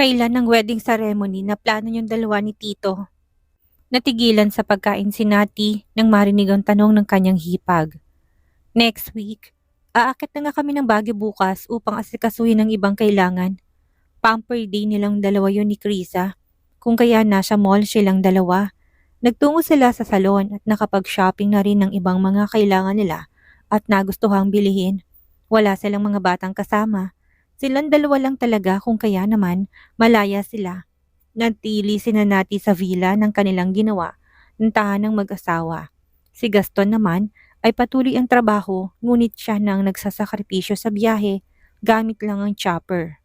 Kailan ang wedding ceremony na plano niyong dalawa ni Tito? Natigilan sa pagkain si Nati nang marinig ang tanong ng kanyang hipag. Next week, aakit na nga kami ng Baguio bukas upang asikasuhin ang ibang kailangan. Pamper day nilang dalawa yun ni Krisa. Kung kaya nasa mall silang dalawa. Nagtungo sila sa salon at nakapag-shopping na rin ng ibang mga kailangan nila at nagustuhang bilihin. Wala silang mga batang kasama. Silang dalawa lang talaga kung kaya naman malaya sila. Natili sina Nati sa villa ng kanilang ginawa ng tahanang mag-asawa. Si Gaston naman ay patuloy ang trabaho ngunit siya nang nagsasakripisyo sa biyahe gamit lang ang chopper.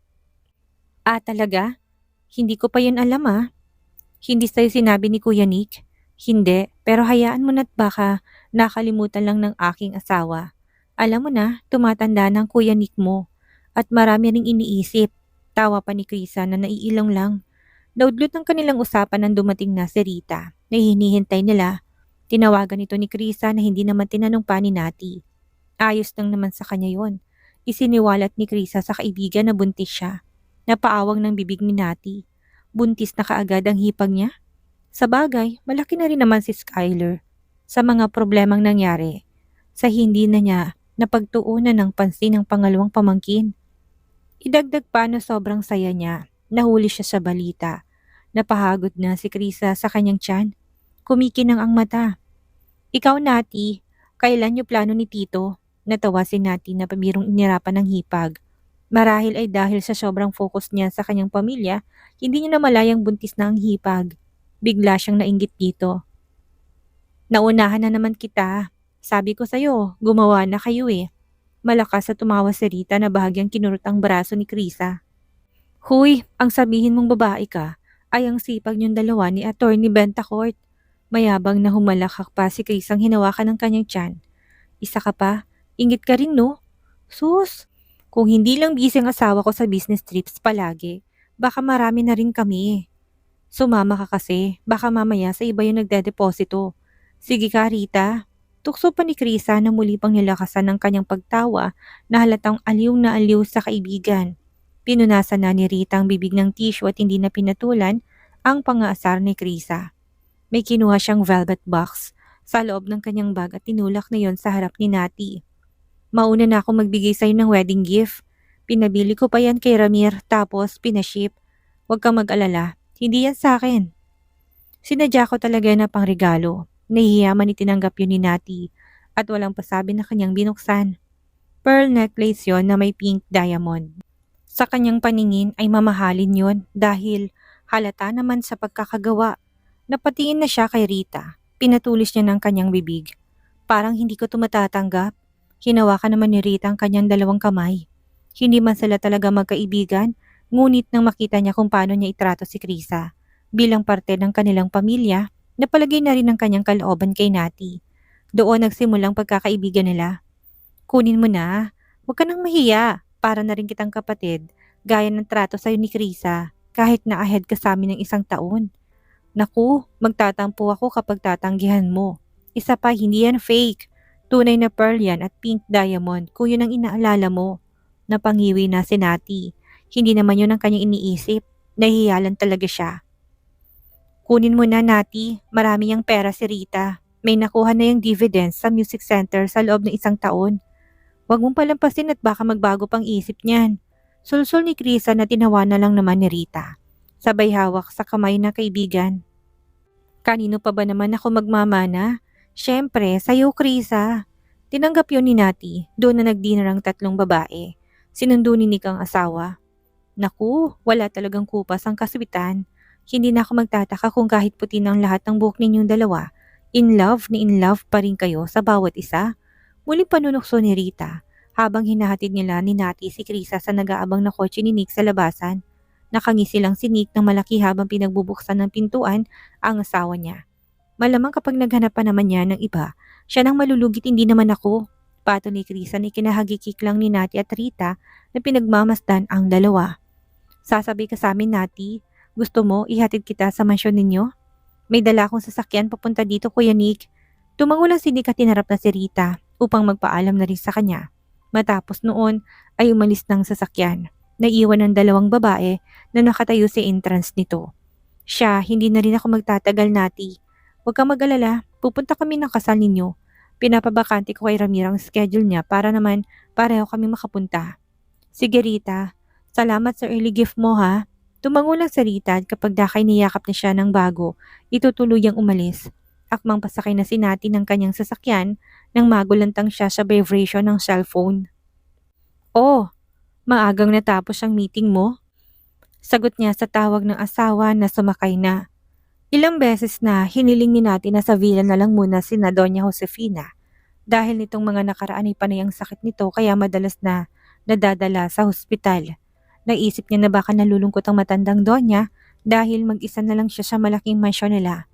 Ah, talaga? Hindi ko pa yun alam ah. Hindi sa'yo sinabi ni Kuya Nick? Hindi, pero hayaan mo na't baka nakalimutan lang ng aking asawa. Alam mo na, tumatanda ng Kuya Nick mo. At marami ring iniisip. Tawa pa ni Krisa na naiilang lang. Naudlot ng kanilang usapan nang dumating na si Rita na hinihintay nila. Tinawagan ito ni Krisa na hindi naman tinanong pa ni Nati. Ayos lang naman sa kanya yon. Isiniwalat ni Krisa sa kaibigan na buntis siya. Napaawang ng bibig ni Nati. Buntis na kaagad ang hipag niya? Sa bagay, malaki na rin naman si Skyler. Sa mga problemang nangyari, sa hindi na niya napagtuunan ng pansin ng pangalawang pamangkin. Idagdag pa na sobrang saya niya. Nahuli siya sa balita. Napahagod na si Krisa sa kanyang tiyan. Kumikinang ang mata. Ikaw, Nati, kailan niyo plano ni Tito? Natawa si Nati na pabirong inirapan ng hipag. Marahil ay dahil sa sobrang focus niya sa kanyang pamilya, hindi niya namalayang buntis na ang hipag. Bigla siyang nainggit dito. Naunahan na naman kita. Sabi ko sa'yo, gumawa na kayo eh. Malakas sa tumawa si Rita na bahagyang kinurot ang braso ni Krisa. Huy, ang sabihin mong babae ka ay ang sipag niyong dalawa ni Attorney Bentacourt. Mayabang na humalakak pa si Krisang hinawakan ng kanyang tiyan. Isa ka pa, ingit ka rin no? Sus, kung hindi lang busy ang asawa ko sa business trips palagi, baka marami na rin kami. Sumama ka kasi, baka mamaya sa iba yung nagdedeposito. Sige ka Rita. Tukso pa ni Krisa na muli pang nilakasan ng kanyang pagtawa na halatang aliw na aliw sa kaibigan. Pinunasan na ni Rita ang bibig ng tissue at hindi na pinatulan ang pangaasar ni Krisa. May kinuha siyang velvet box sa loob ng kanyang bag at tinulak na yon sa harap ni Nati. Mauna na ako magbigay sa'yo ng wedding gift. Pinabili ko pa yan kay Ramir tapos pinaship. Huwag kang mag-alala, hindi yan sa akin. Sinadya ko talaga na pang regalo. Nahihiyaman itinanggap yun ni Nati at walang pasabi na kanyang binuksan. Pearl necklace yon na may pink diamond. Sa kanyang paningin ay mamahalin yon dahil halata naman sa pagkakagawa. Napatingin na siya kay Rita. Pinatulis niya ng kanyang bibig. Parang hindi ko tumatatanggap. Hinawakan naman ni Rita ang kanyang dalawang kamay. Hindi man sila talaga magkaibigan, ngunit nang makita niya kung paano niya itrato si Krisa. Bilang parte ng kanilang pamilya, napalagay na rin ang kanyang kalooban kay Nati. Doon nagsimulang pagkakaibigan nila. Kunin mo na. Huwag ka nang mahiya. Para na rin kitang kapatid. Gaya ng trato sa'yo ni Krisa. Kahit na ahead ka sa amin ng 1 taon. Naku, magtatampo ako kapag tatanggihan mo. Isa pa, hindi yan fake. Tunay na pearl yan at pink diamond kung yun ang inaalala mo. Napangiwi na si Nati. Hindi naman yun ang kanyang iniisip. Nahihiyalan talaga siya. Kunin mo na Nati, marami yang pera si Rita. May nakuha na yung dividends sa music center sa loob ng 1 taon. Huwag mong palampasin at baka magbago pang isip niyan. Sulsul ni Krisa na tinawa na lang naman ni Rita. Sabay hawak sa kamay na kaibigan. Kanino pa ba naman ako magmamana? Siyempre, sa'yo Krisa. Tinanggap yun ni Nati, doon na nag-dinner ang 3 babae. Sinundo ni Nick ang asawa. Naku, wala talagang kupas ang kaswitan. Hindi na ako magtataka kung kahit puti ng lahat ng buhok ninyong dalawa, in love pa rin kayo sa bawat isa. Muling panunukso ni Rita habang hinahatid nila ni Nati si Krisa sa nag-aabang na kotse ni Nick sa labasan. Nakangisi lang si Nick ng malaki habang pinagbubuksan ng pintuan ang asawa niya. Malamang kapag naghanap pa naman niya ng iba, siya nang malulugit hindi naman ako. Pato ni Krisa na ikinahagikik lang ni Nati at Rita na pinagmamasdan ang dalawa. Sasabi ka sa amin Nati, gusto mo ihatid kita sa mansyon ninyo? May dala akong sasakyan papunta dito Kuya Nick. Tumango lang si Nick at tinarap na si Rita upang magpaalam na rin sa kanya. Matapos noon ay umalis ng sasakyan. Naiwan ng dalawang babae na nakatayo sa entrance nito. Siya, hindi na rin ako magtatagal, Nati. Huwag kang mag-alala, pupunta kami ng kasal ninyo. Pinapabakante ko kay Ramir ang schedule niya para naman pareho kami makapunta. Sige Rita, salamat sa early gift mo ha. Tumango lang sa Rita at kapag dakay niyakap na siya ng bago, itutuluyang umalis. Akmang pasakay na si Nati ng kanyang sasakyan nang magulantang siya sa vibration ng cellphone. Oh, maagang natapos ang meeting mo? Sagot niya sa tawag ng asawa na sumakay na. Ilang beses na hiniling ni Nati na sa villa na lang muna sina Doña Josefina. Dahil nitong mga nakaraan ay panay ang sakit nito kaya madalas na nadadala sa hospital. Naisip niya na baka nalulungkot ang matandang Doña dahil mag-isa na lang siya sa malaking mansyon nila.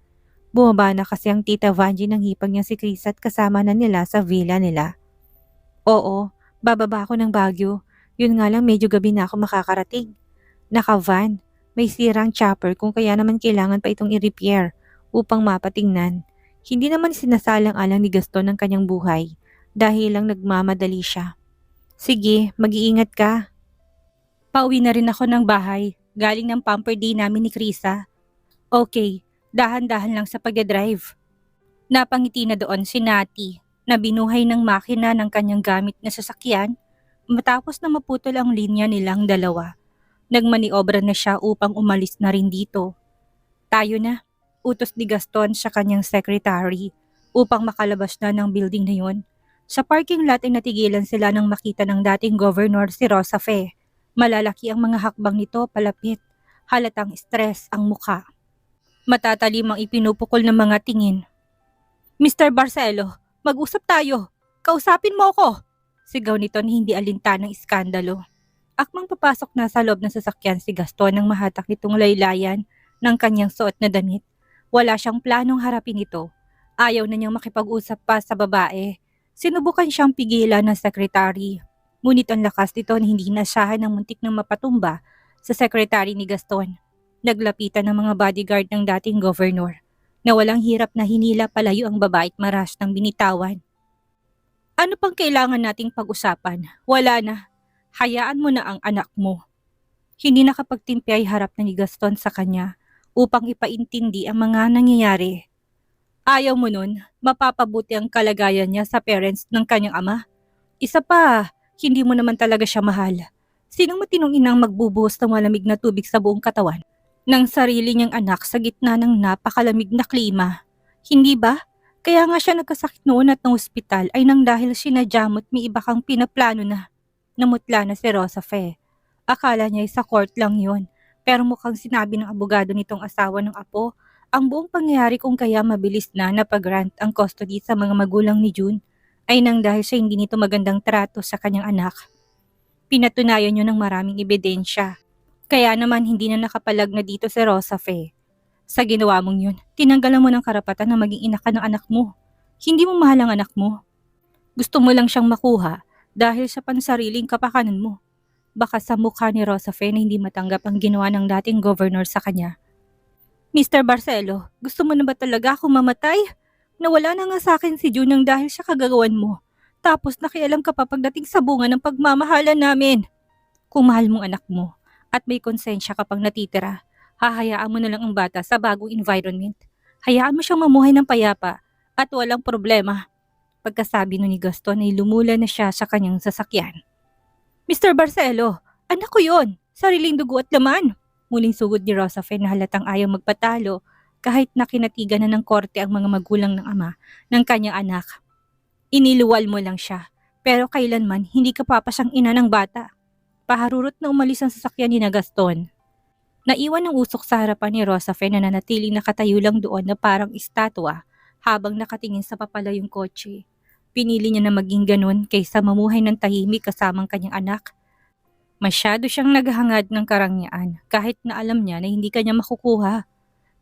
Bumaba na kasi ang tita Vanji ng hipag niya si Chris at kasama na nila sa villa nila. Oo, bababa ako ng Baguio. Yun nga lang medyo gabi na ako makakarating. Naka-van. May sirang chopper kung kaya naman kailangan pa itong i-repair upang mapatingnan. Hindi naman sinasalang-alang ni Gaston ang kanyang buhay dahil lang nagmamadali siya. Sige, mag-iingat ka. Pauwi na rin ako ng bahay. Galing ng pamper day namin ni Krisa. Okay, dahan-dahan lang sa pagdadrive. Napangiti na doon si Nati na binuhay ng makina ng kanyang gamit na sasakyan matapos na maputol ang linya nilang dalawa. Nagmaniobra na siya upang umalis na rin dito. Tayo na, utos ni Gaston sa kanyang secretary upang makalabas na ng building na yun. Sa parking lot ay natigilan sila nang makita ng dating governor si Rosa Fe. Malalaki ang mga hakbang nito palapit. Halatang stress ang mukha. Matatalim ang ipinupukol ng mga tingin. Mr. Barcelo, mag-usap tayo. Kausapin mo ako. Sigaw nito na hindi alintanang iskandalo. Akmang papasok na sa loob ng sasakyan si Gaston nang mahatak nitong laylayan ng kanyang suot na damit. Wala siyang planong harapin ito. Ayaw na niyang makipag-usap pa sa babae. Sinubukan siyang pigilan ng sekretary. Ngunit ang lakas nito na hindi nasahan ng muntik na mapatumba sa sekretary ni Gaston. Naglapitan ng mga bodyguard ng dating governor na walang hirap na hinila palayo ang babae at maras ng binitawan. Ano pang kailangan nating pag-usapan? Wala na. Hayaan mo na ang anak mo. Hindi nakapagtimpi ay harap na ni Gaston sa kanya upang ipaintindi ang mga nangyayari. Ayaw mo nun, mapapabuti ang kalagayan niya sa parents ng kanyang ama. Isa pa, hindi mo naman talaga siya mahal. Sinong matinong inang magbubuhos ng malamig na tubig sa buong katawan ng sarili niyang anak sa gitna ng napakalamig na klima? Hindi ba? Kaya nga siya nagkasakit noon at ng ospital ay nang dahil sinadya mo't may iba kang pinaplano na. Namutla na si Rosa Fe. Akala niya sa court lang yun, pero mukhang sinabi ng abogado nitong asawa ng apo ang buong pangyayari kung kaya mabilis na napag-grant ang custody sa mga magulang ni June ay nang dahil sa hindi nito magandang trato sa kanyang anak. Pinatunayan niyo ng maraming ebidensya. Kaya naman hindi na nakapalag na dito si Rosa Fe. Sa ginawa mong yun, tinanggalan mo ng karapatan na maging ina ka ng anak mo. Hindi mo mahal ang anak mo. Gusto mo lang siyang makuha dahil sa pansariling kapakanan mo. Baka sa mukha ni Rosa Fe na hindi matanggap ang ginawa ng dating governor sa kanya. Mr. Barcelo, gusto mo na ba talaga akong mamatay? Nawala na nga sa akin si June nang dahil sa kagagawan mo. Tapos nakialam ka pa pagdating sa bunga ng pagmamahalan namin. Kung mahal mong anak mo at may konsensya ka pang natitira, hahayaan mo na lang ang bata sa bagong environment. Hayaan mo siyang mamuhay ng payapa at walang problema. Pagkasabi nun ni Gaston ay lumula na siya sa kanyang sasakyan. Mr. Barcelo, anak ko yon, sariling dugo at laman. Muling sugod ni Rosa Fe na halatang ayaw magpatalo kahit nakinatigan na ng korte ang mga magulang ng ama ng kanyang anak. Iniluwal mo lang siya, pero kailanman hindi ka papasang ina ng bata. Paharurot na umalis ang sasakyan ni Gaston. Naiwan ang usok sa harapan ni Rosa Fe na nanatiling nakatayo lang doon na parang estatwa habang nakatingin sa papalayong kotse. Pinili niya na maging ganun kaysa mamuhay ng tahimik kasamang kanyang anak. Masyado siyang naghahangad ng karangyaan kahit na alam niya na hindi kanya makukuha.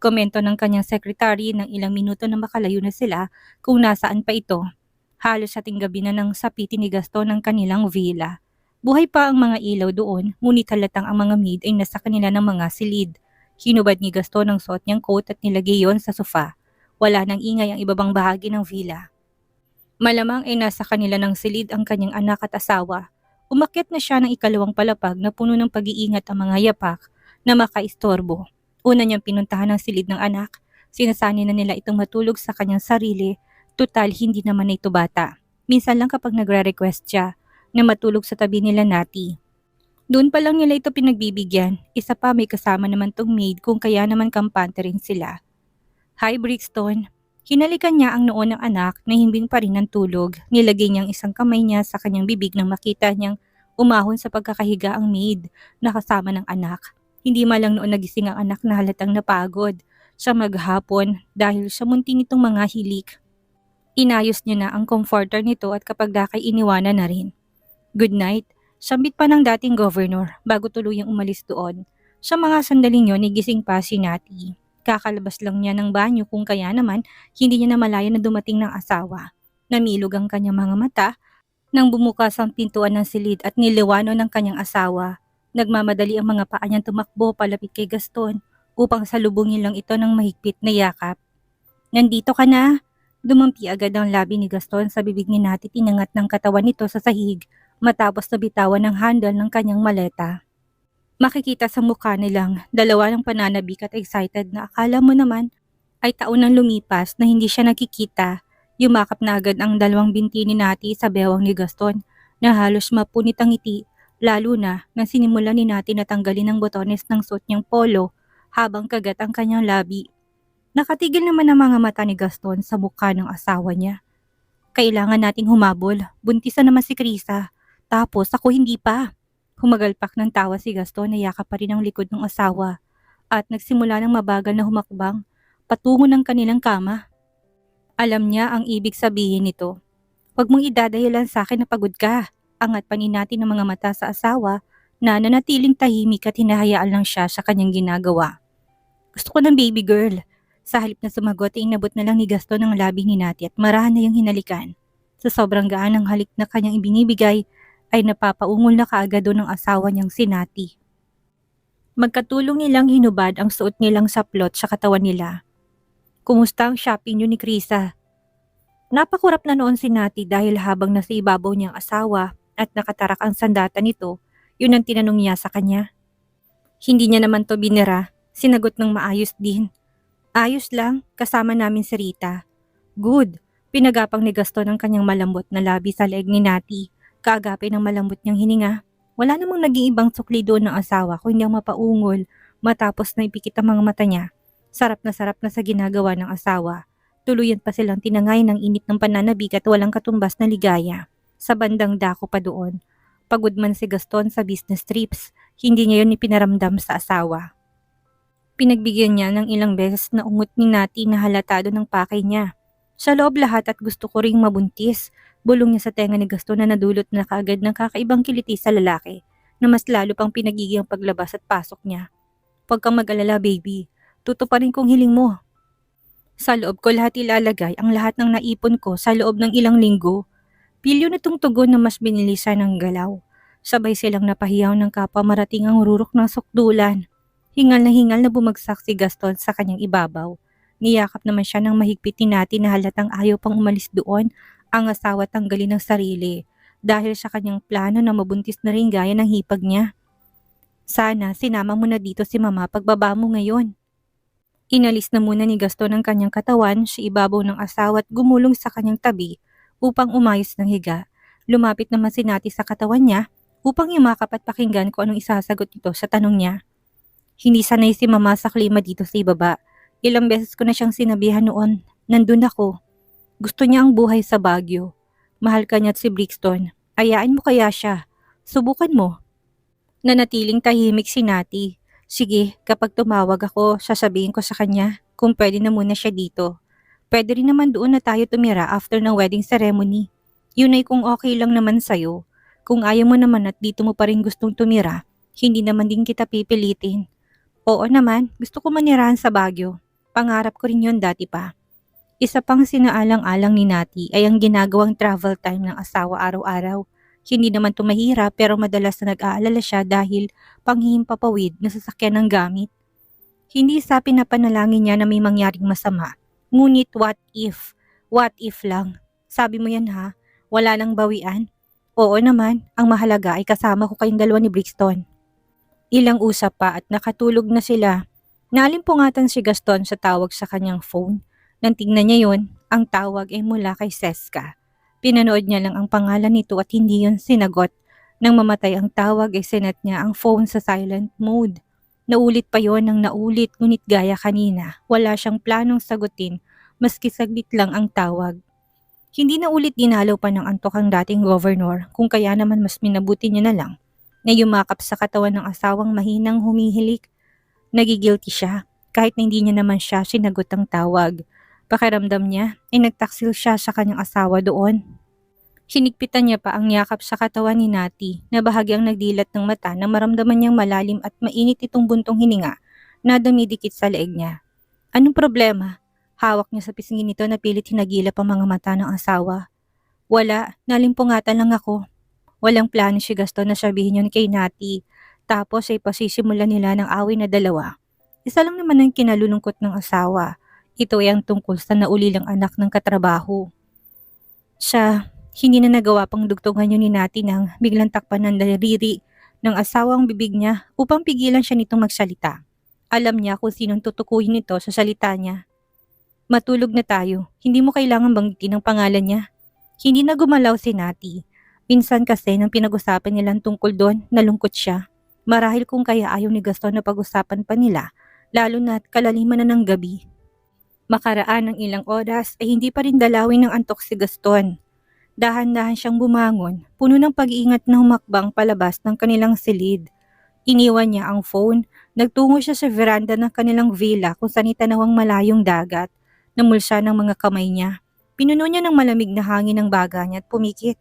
Komento ng kanyang sekretary ng ilang minuto na makalayo na sila kung nasaan pa ito. Halos ating gabi na nang sapitin ni Gaston ng kanilang villa. Buhay pa ang mga ilaw doon, ngunit halatang ang mga maid ay nasa kanila ng mga silid. Hinubad ni Gaston ang suot niyang coat at nilagay yon sa sofa. Wala nang ingay ang ibabang bahagi ng villa. Malamang ay nasa kanila ng silid ang kanyang anak at asawa Umakyat na siya ng ikalawang palapag na puno ng pag-iingat ang mga yapak na makaistorbo. Una niyang pinuntahan ang silid ng anak. Sinasanay na nila itong matulog sa kanyang sarili. Tutal, hindi naman na ito bata. Minsan lang kapag nagre-request siya na matulog sa tabi nila Nati. Doon pa lang nila ito pinagbibigyan. Isa pa, may kasama naman tong maid kung kaya naman kampante rin sila. Hi Brixton. Hinalikan niya ang noo ng anak na himbing pa rin ng tulog. Nilagay niyang isang kamay niya sa kanyang bibig nang makita niyang umahon sa pagkakahiga ang maid na kasama ng anak. Hindi malang noon nagising ang anak na halatang napagod siya maghapon dahil sa munti nitong mga hilik. Inayos niya na ang comforter nito at kapag dakay iniwanan na rin. Good night. Sambit pa ng dating governor bago tuluyang umalis doon. Sa mga sandaling yon, nigising pa si Nati. Kakalabas lang niya ng banyo kung kaya naman hindi niya namalaya na dumating ng asawa. Namilog ang kanyang mga mata nang bumukas ang pintuan ng silid at niliwano ng kanyang asawa. Nagmamadali ang mga paa niyang tumakbo palapit kay Gaston upang salubungin lang ito ng mahigpit na yakap. Nandito ka na? Dumampi agad ang labi ni Gaston sa bibig ni Nati, tinangat ng katawan nito sa sahig matapos na bitawan ng handle ng kanyang maleta. Makikita sa mukha nilang dalawa ng pananabik at excited na akala mo naman ay taon nang lumipas na hindi siya nakikita. Yumakap na agad ang dalawang binti ni Nati sa bewang ni Gaston na halos mapunit ang ngiti, lalo na nang sinimulan ni Nati na tanggalin ang botones ng suot niyang polo habang kagat ang kanyang labi. Nakatigil naman ang mga mata ni Gaston sa mukha ng asawa niya. Kailangan nating humabol. Buntisan naman si Krisa. Tapos ako hindi pa. Humagalpak ng tawa si Gaston na yakap pa rin ang likod ng asawa at nagsimula ng mabagal na humakbang patungo ng kanilang kama. Alam niya ang ibig sabihin nito. Huwag mong idadahilan sa akin na pagod ka. Angat pa ni Nati ng mga mata sa asawa na nanatiling tahimik at hinahayaan lang siya sa kanyang ginagawa. Gusto ko ng baby girl. Sa halip na sumagot ay inabot na lang ni Gaston ang labi ni Nati at marahan na yung hinalikan. Sa sobrang gaan ng halik na kanyang ibinibigay ay napapaungol na kaagad doon ng asawa niyang si Nati. Magkatulong nilang hinubad ang suot nilang saplot sa katawan nila. Kumusta ang shopping niyo ni Krisa? Napakurap na noon si Nati dahil habang nasa ibabaw niyang asawa at nakatarak ang sandata nito, yun ang tinanong niya sa kanya. Hindi niya naman to binira, sinagot ng maayos din. Ayos lang, kasama namin si Rita. Good. Pinagapang ni Gaston ang kanyang malambot na labi sa leeg ni Nati. Kaagapin ng malambot niyang hininga. Wala namang naging ibang sukli doon ng asawa kundi ang mapaungol matapos na ipikit ang mga mata niya. Sarap na sa ginagawa ng asawa. Tuluyan pa silang tinangay ng init ng pananabik at walang katumbas na ligaya. Sa bandang dako pa doon. Pagod man si Gaston sa business trips, hindi niya yun ipinaramdam sa asawa. Pinagbigyan niya ng ilang beses na ungot ni Nati na halatado ng pakay niya. Sa loob lahat at gusto ko ring mabuntis. Bulong niya sa tenga ni Gaston na nadulot na kaagad ng kakaibang kiliti sa lalaki na mas lalo pang pinagiging paglabas at pasok niya. Huwag kang mag-alala baby, tutuparin kong hiling mo. Sa loob ko lahat ilalagay ang lahat ng naipon ko sa loob ng ilang linggo. Pilyo nitong tugon na mas binilisan ng galaw. Sabay silang napahiyaw ng kapwa marating ang rurok ng sukdulan. Hingal na bumagsak si Gaston sa kanyang ibabaw. Niyakap naman siya ng mahigpit ni Nati na halatang ayaw pang umalis doon ang asawa tanggalin ng sarili dahil sa kanyang plano na mabuntis na rin gaya ng hipag niya. Sana sinama mo na dito si mama pagbaba mo ngayon. Inalis na muna ni Gaston ang kanyang katawan sa ibabaw ng asawa at gumulong sa kanyang tabi upang umayos ng higa. Lumapit naman si Nati sa katawan niya upang yumakap at pakinggan kung anong isasagot nito sa tanong niya. Hindi sanay si mama sa klima dito sa ibaba. Ilang beses ko na siyang sinabihan noon. Nandun ako. Gusto niya ang buhay sa Baguio. Mahal ka niya at si Brixton. Ayain mo kaya siya. Subukan mo. Nanatiling tahimik si Nati. Sige, kapag tumawag ako, sasabihin ko sa kanya kung pwede na muna siya dito. Pwede rin naman doon na tayo tumira after ng wedding ceremony. Yun ay kung okay lang naman sa'yo. Kung ayaw mo naman at dito mo pa rin gustong tumira, hindi naman din kita pipilitin. Oo naman, gusto ko manirahan sa Baguio. Pangarap ko rin yon dati pa. Isa pang sinaalang-alang ni Nati ay ang ginagawang travel time ng asawa araw-araw. Hindi naman ito mahirap pero madalas na nag-aalala siya dahil panghihimpapawid na sasakyan ng gamit. Hindi sa pinapanalangin niya na may mangyaring masama. Ngunit what if? What if lang? Sabi mo yan ha? Wala nang bawian? Oo naman, ang mahalaga ay kasama ko kayong dalawa ni Brixton. Ilang usap pa at nakatulog na sila. Naalimpungatan si Gaston sa tawag sa kanyang phone. Nang tingnan niya yon, ang tawag ay mula kay Seska. Pinanood niya lang ang pangalan nito at hindi yon sinagot. Nang mamatay ang tawag ay sinet niya ang phone sa silent mode. Naulit pa yon ng naulit ngunit gaya kanina. Wala siyang planong sagutin maski saglit lang ang tawag. Hindi na ulit dinalaw pa ng antok ang dating governor kung kaya naman mas minabuti niya na lang na yumakap sa katawan ng asawang mahinang humihilik. Nagigilty siya kahit na hindi niya naman siya sinagot ang tawag. Pakiramdam niya ay nagtaksil siya sa kanyang asawa doon. Hinigpitan niya pa ang yakap sa katawan ni Nati na bahagyang nagdilat ng mata na maramdaman niyang malalim at mainit itong buntong hininga na dumidikit sa leeg niya. Anong problema? Hawak niya sa pisngi nito na pilit hinagilap ang mga mata ng asawa. Wala, nalimpungatan lang ako. Walang plano si Gaston na sabihin yun kay Nati. Tapos ay pasisimulan nila ng away na dalawa. Isa lang naman ang kinalulungkot ng asawa. Ito ay ang tungkol sa naulilang anak ng katrabaho. Siya, hindi na nagawa pang dugtungan yun ni Nati nang biglang takpan ng daliri ng asawang bibig niya upang pigilan siya nitong magsalita. Alam niya kung sinong tutukuyin nito sa salita niya. Matulog na tayo, hindi mo kailangan banggitin ang pangalan niya. Hindi na gumalaw si Nati. Minsan kasi nang pinag-usapan nilang tungkol doon, nalungkot siya. Marahil kung kaya ayaw ni Gaston na pag-usapan pa nila, lalo na't kalaliman na ng gabi. Makaraan ng ilang oras ay hindi pa rin dalawin ng antok si Gaston. Dahan-dahan siyang bumangon, puno ng pag-iingat na humakbang palabas ng kanilang silid. Iniwan niya ang phone, nagtungo siya sa veranda ng kanilang villa kung saan itanawang malayong dagat. Namulsa ng mga kamay niya. Pinuno niya ng malamig na hangin ng baga niya at pumikit.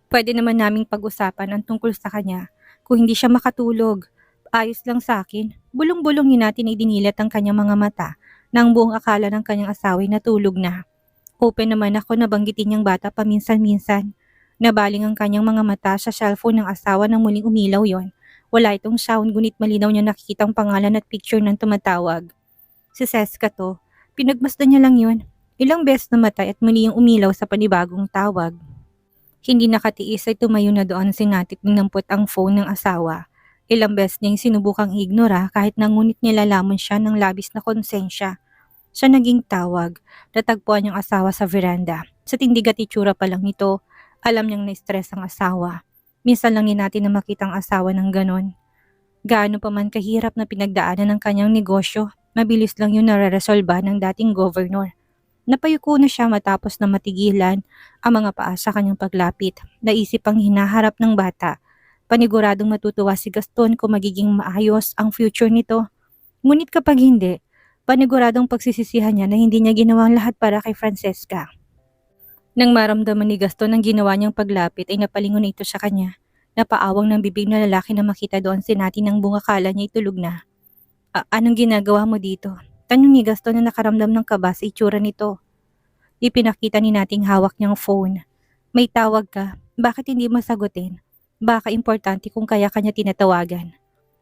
Pwede naman naming pag-usapan ang tungkol sa kanya kung hindi siya makatulog. Ayos lang sa akin. Bulong-bulong ni Nati na idinilat ang kanyang mga mata na ang buong akala ng kanyang asaway natulog na. Open naman ako na banggitin niyang bata paminsan-minsan. Nabaling ang kanyang mga mata sa cellphone ng asawa nang muling umilaw yon. Wala itong sound ngunit malinaw niya nakikita ang pangalan at picture ng tumatawag. Si Seska to. Pinagmasdan niya lang yon. Ilang beses namatay at muli yung umilaw sa panibagong tawag. Hindi nakatiis ay tumayo na doon si Nati at ninampot ang phone ng asawa. Ilang beses niyang sinubukang ignora kahit nangunit nilalamon siya ng labis na konsensya. Sa naging tawag, natagpuan niyang asawa sa veranda. Sa tindig at itsura pa lang nito, alam niyang na-stress ang asawa. Minsan lang ni Nati na makita ang asawa ng ganon. Gaano pa man kahirap na pinagdaanan ng kanyang negosyo, mabilis lang yun nare-resolba ng dating governor. Napayuko na siya matapos na matigilan ang mga paa sa kanyang paglapit. Naisip ang hinaharap ng bata. Paniguradong matutuwa si Gaston kung magiging maayos ang future nito. Ngunit kapag hindi, paniguradong pagsisisihan niya na hindi niya ginawa ang lahat para kay Francesca. Nang maramdaman ni Gaston ang ginawa niyang paglapit ay napalingon na ito sa kanya. Napaawang ng bibig na lalaki na makita doon si Nati nang bunga kala niya itulog na. Anong ginagawa mo dito? Tanong ni Gaston na nakaramdam ng kaba sa itsura nito. Ipinakita ni Nating hawak niyang phone. May tawag ka, bakit hindi mo sagutin? Baka importante kung kaya kanya tinatawagan.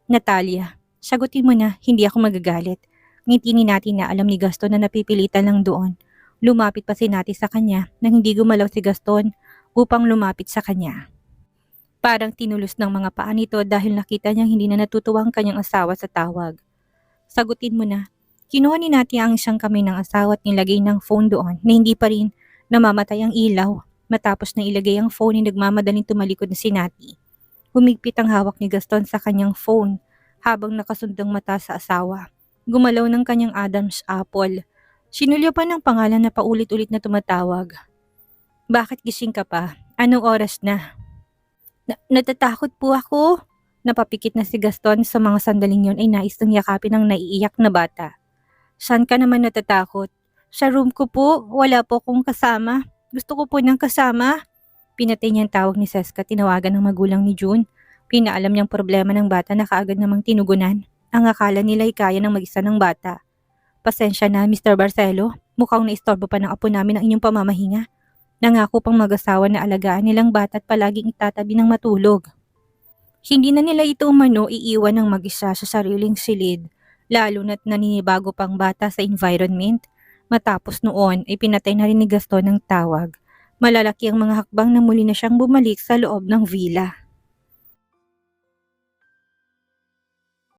Natalia, sagutin mo na, hindi ako magagalit. Ngiti ni Nati na alam ni Gaston na napipilitan lang doon. Lumapit pa si Nati sa kanya nang hindi gumalaw si Gaston upang lumapit sa kanya. Parang tinulos ng mga paa nito dahil nakita niyang hindi na natutuwa ang kanyang asawa sa tawag. Sagutin mo na. Kinuha ni Nati ang isang kamay ng asawa at nilagay ng phone doon na hindi pa rin namamatay ang ilaw. Matapos na ilagay ang phone ay nagmamadaling tumalikod na si Nati. Humigpit ang hawak ni Gaston sa kanyang phone habang nakasundang mata sa asawa. Gumalaw ng kanyang Adam's apple. Sinulyo pa ng pangalan na paulit-ulit na tumatawag. Bakit gising ka pa? Anong oras na? Natatakot po ako. Napapikit na si Gaston sa mga sandaling yon ay nais nang yakapin ang naiiyak na bata. Saan ka naman natatakot? Sa room ko po, wala po akong kasama. Gusto ko po ng kasama. Pinatay niyang tawag ni Seska, tinawagan ng magulang ni June. Pinaalam niyang problema ng bata na kaagad namang tinugunan. Ang akala nila ay kaya ng mag-isa ng bata. Pasensya na, Mr. Barcelo. Mukhang naistorbo pa ng apo namin ang inyong pamamahinga. Nangako pang mag-asawa na alagaan nilang bata at palaging itatabi ng matulog. Hindi na nila ito umano iiwan ng mag-isa sa sariling silid, lalo na't naninibago pang bata sa environment. Matapos noon ay pinatay na rin ni Gaston ng tawag. Malalaki ang mga hakbang na muli na siyang bumalik sa loob ng villa.